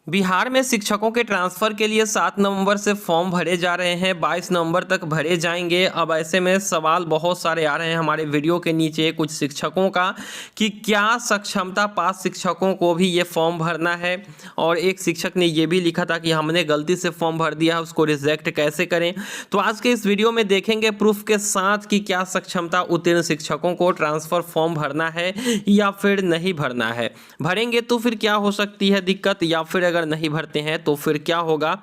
बिहार में शिक्षकों के ट्रांसफ़र के लिए 7 नवंबर से फॉर्म भरे जा रहे हैं, 22 नवंबर तक भरे जाएंगे। अब ऐसे में सवाल बहुत सारे आ रहे हैं हमारे वीडियो के नीचे कुछ शिक्षकों का कि क्या सक्षमता पास शिक्षकों को भी ये फॉर्म भरना है। और एक शिक्षक ने ये भी लिखा था कि हमने गलती से फॉर्म भर दिया है, उसको रिजेक्ट कैसे करें। तो आज के इस वीडियो में देखेंगे प्रूफ के साथ कि क्या सक्षमता उत्तीर्ण शिक्षकों को ट्रांसफ़र फॉर्म भरना है या फिर नहीं भरना है। भरेंगे तो फिर क्या हो सकती है दिक्कत, या फिर अगर नहीं भरते हैं तो फिर क्या होगा,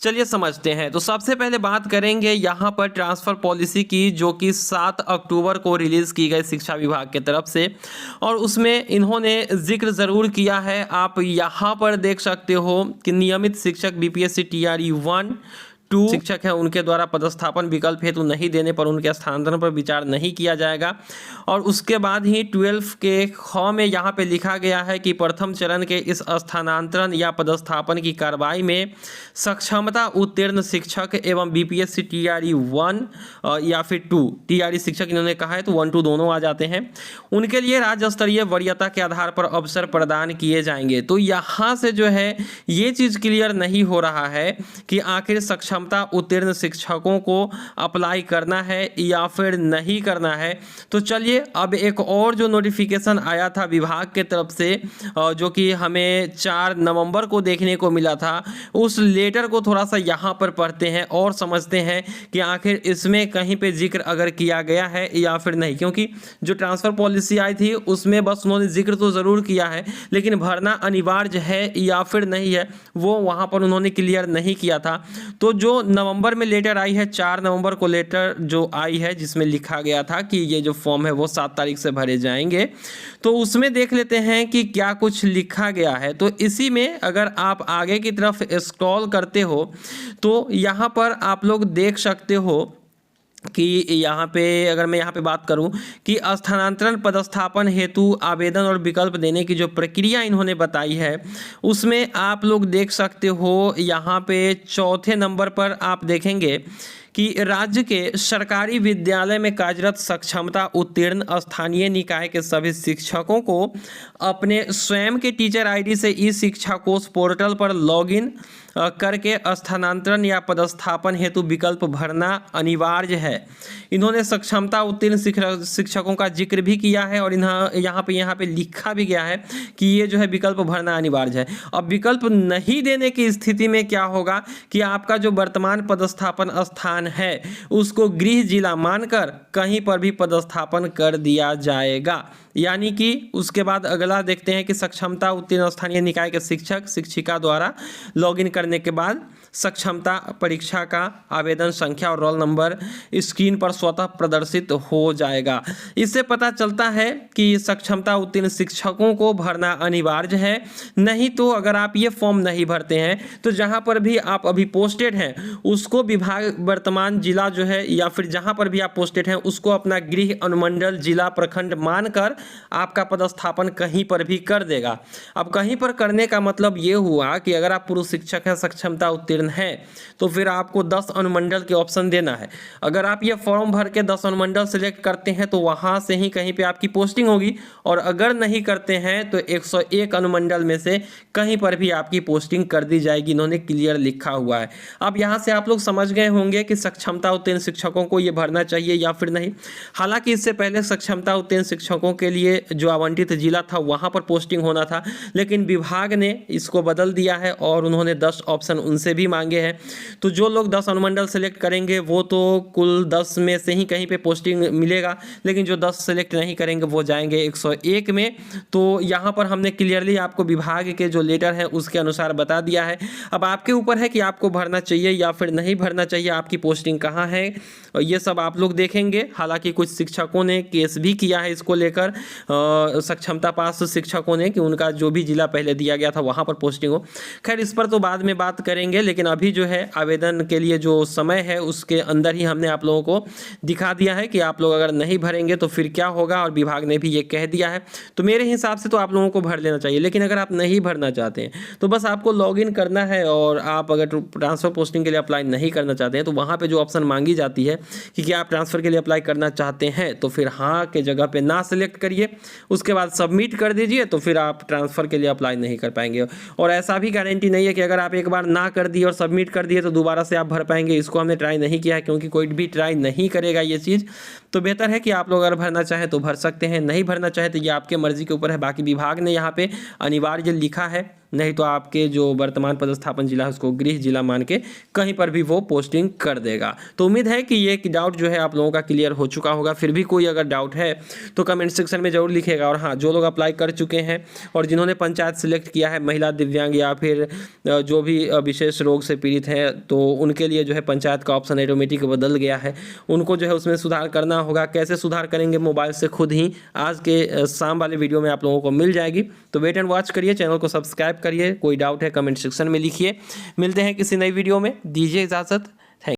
चलिए समझते हैं। तो सबसे पहले बात करेंगे यहाँ पर ट्रांसफ़र पॉलिसी की, जो कि 7 अक्टूबर को रिलीज़ की गई शिक्षा विभाग के तरफ से, और उसमें इन्होंने जिक्र ज़रूर किया है। आप यहाँ पर देख सकते हो कि नियमित शिक्षक बीपीएससी टीआरई 1, 2 शिक्षक हैं उनके द्वारा पदस्थापन विकल्प हेतु नहीं देने पर उनके स्थानांतरण पर विचार नहीं किया जाएगा। और उसके बाद ही 12 के ख में यहाँ पे लिखा गया है कि प्रथम चरण के इस स्थानांतरण या पदस्थापन की कार्रवाई में सक्षमता उत्तीर्ण शिक्षक एवं बीपीएससी टीआरई 1 या फिर 2 टीआरई शिक्षक इन्होंने कहा है तो 1, 2 दोनों आ जाते हैं, उनके लिए राज्य स्तरीय वरीयता के आधार पर अवसर प्रदान किए जाएंगे। तो यहाँ से जो है ये चीज़ क्लियर नहीं हो रहा है कि आखिर सक्षमता उत्तीर्ण शिक्षकों को अप्लाई करना है या फिर नहीं करना है। तो चलिए अब एक और जो नोटिफिकेशन आया था विभाग के तरफ से, जो कि हमें 4 नवंबर को देखने को मिला था, उस लेटर को थोड़ा सा यहाँ पर पढ़ते हैं और समझते हैं कि आखिर इसमें कहीं पे जिक्र अगर किया गया है या फिर नहीं। क्योंकि जो ट्रांसफ़र पॉलिसी आई थी उसमें बस उन्होंने जिक्र तो ज़रूर किया है, लेकिन भरना अनिवार्य है या फिर नहीं है वो वहाँ पर उन्होंने क्लियर नहीं किया था। तो जो नवंबर में लेटर आई है, 4 नवंबर को लेटर जो आई है जिसमें लिखा गया था कि ये जो फॉर्म है वो 7 तारीख से भरे जाएंगे, तो उसमें देख लेते हैं कि क्या कुछ लिखा गया है। तो इसी में अगर आप आगे की तरफ स्क्रॉल करते हो तो यहाँ पर आप लोग देख सकते हो कि यहाँ पे अगर मैं यहाँ पे बात करूँ कि स्थानांतरण पदस्थापन हेतु आवेदन और विकल्प देने की जो प्रक्रिया इन्होंने बताई है, उसमें आप लोग देख सकते हो यहाँ पे चौथे नंबर पर आप देखेंगे कि राज्य के सरकारी विद्यालय में कार्यरत सक्षमता उत्तीर्ण स्थानीय निकाय के सभी शिक्षकों को अपने स्वयं के टीचर आईडी से ई शिक्षा कोष पोर्टल पर लॉगिन करके स्थानांतरण या पदस्थापन हेतु विकल्प भरना अनिवार्य है। इन्होंने सक्षमता उत्तीर्ण शिक्षकों का जिक्र भी किया है और यहाँ पे लिखा भी गया है कि ये जो है विकल्प भरना अनिवार्य है। अब विकल्प नहीं देने की स्थिति में क्या होगा कि आपका जो वर्तमान पदस्थापन स्थान है उसको गृह जिला मानकर कहीं पर भी पदस्थापन कर दिया जाएगा। यानी कि उसके बाद अगला देखते हैं कि सक्षमता उत्तीर्ण स्थानीय निकाय के शिक्षक शिक्षिका द्वारा लॉगिन करने के बाद सक्षमता परीक्षा का आवेदन संख्या और रोल नंबर स्क्रीन पर स्वतः प्रदर्शित हो जाएगा। इससे पता चलता है कि सक्षमता उत्तीर्ण शिक्षकों को भरना अनिवार्य है। नहीं तो अगर आप ये फॉर्म नहीं भरते हैं तो जहां पर भी आप अभी पोस्टेड हैं उसको विभाग वर्तमान जिला जो है या फिर जहां पर भी आप पोस्टेड हैं उसको अपना गृह अनुमंडल जिला प्रखंड मानकर आपका पदस्थापन कहीं पर भी कर देगा। अब कहीं पर करने का मतलब ये हुआ कि अगर आप पुरुष शिक्षक हैं, सक्षमता उत्तीर्ण है, तो फिर आपको 10 अनुमंडल के ऑप्शन देना है। अगर आप ये फॉर्म भर के 10 अनुमंडल सेलेक्ट करते हैं तो वहां से ही कहीं पे आपकी पोस्टिंग होगी, और अगर नहीं करते हैं तो 101 अनुमंडल में से कहीं पर भी आपकी पोस्टिंग कर दी जाएगी। इन्होंने क्लियर लिखा हुआ है। अब यहाँ से आप लोग समझ गए होंगे कि सक्षमता उत्तीर्ण शिक्षकों को ये भरना चाहिए या फिर नहीं। हालांकि इससे पहले सक्षमता उत्तीर्ण शिक्षकों के लिए जो आवंटित जिला था वहां पर पोस्टिंग होना था, लेकिन विभाग ने इसको बदल दिया है और उन्होंने 10 ऑप्शन उनसे भी मांगे हैं। तो जो लोग 10 अनुमंडल सेलेक्ट करेंगे वो तो कुल 10 में से ही कहीं पे पोस्टिंग मिलेगा, लेकिन जो 10 सेलेक्ट नहीं करेंगे वो जाएंगे 101 में। तो यहाँ पर हमने क्लियरली आपको विभाग के जो लेटर है उसके अनुसार बता दिया है। अब आपके ऊपर है कि आपको भरना चाहिए या फिर नहीं भरना चाहिए, आपकी पोस्टिंग कहाँ है, और ये सब आप लोग देखेंगे। हालांकि कुछ शिक्षकों ने केस भी किया है इसको लेकर, सक्षमता पास शिक्षकों ने, कि उनका जो भी जिला पहले दिया गया था वहाँ पर पोस्टिंग हो। खैर इस पर तो बाद में बात करेंगे, लेकिन अभी जो है आवेदन के लिए जो समय है उसके अंदर ही हमने आप लोगों को दिखा दिया है कि आप लोग अगर नहीं भरेंगे तो फिर क्या होगा, और विभाग ने भी ये कह दिया है। तो मेरे हिसाब से तो आप लोगों को भर लेना चाहिए। लेकिन अगर आप नहीं भरना चाहते हैं तो बस आपको लॉगिन करना है, और आप अगर ट्रांसफ़र पोस्टिंग के लिए अप्लाई नहीं करना चाहते हैं तो वहाँ वहाँ पे जो ऑप्शन मांगी जाती है कि क्या आप ट्रांसफ़र के लिए अप्लाई करना चाहते हैं, तो फिर हाँ के जगह पे ना सेलेक्ट करिए, उसके बाद सबमिट कर दीजिए, तो फिर आप ट्रांसफ़र के लिए अप्लाई नहीं कर पाएंगे। और ऐसा भी गारंटी नहीं है कि अगर आप एक बार ना कर दिए और सबमिट कर दिए तो दोबारा से आप भर पाएंगे। इसको हमने ट्राई नहीं किया है, क्योंकि कोई भी ट्राई नहीं करेगा ये चीज़। तो बेहतर है कि आप लोग अगर भरना चाहें तो भर सकते हैं, नहीं भरना चाहे तो ये आपके मर्जी के ऊपर है। बाकी विभाग ने यहाँ पे अनिवार्य लिखा है, नहीं तो आपके जो वर्तमान पदस्थापन जिला है उसको गृह जिला मान के कहीं पर भी वो पोस्टिंग कर देगा। तो उम्मीद है कि ये डाउट जो है आप लोगों का क्लियर हो चुका होगा। फिर भी कोई अगर डाउट है तो कमेंट सेक्शन में जरूर लिखेगा। और हाँ, जो लोग अप्लाई कर चुके हैं और जिन्होंने पंचायत सिलेक्ट किया है, महिला, दिव्यांग या फिर जो भी विशेष रोग से पीड़ित हैं, तो उनके लिए जो है पंचायत का ऑप्शन ऑटोमेटिक बदल गया है। उनको जो है उसमें सुधार करना होगा। कैसे सुधार करेंगे, मोबाइल से खुद ही आज के शाम वाले वीडियो में आप लोगों को मिल जाएगी। तो वेट एंड वॉच करिए, चैनल को सब्सक्राइब करिए। कोई डाउट है कमेंट सेक्शन में लिखिए। मिलते हैं किसी नई वीडियो में, दीजिए इजाज़त।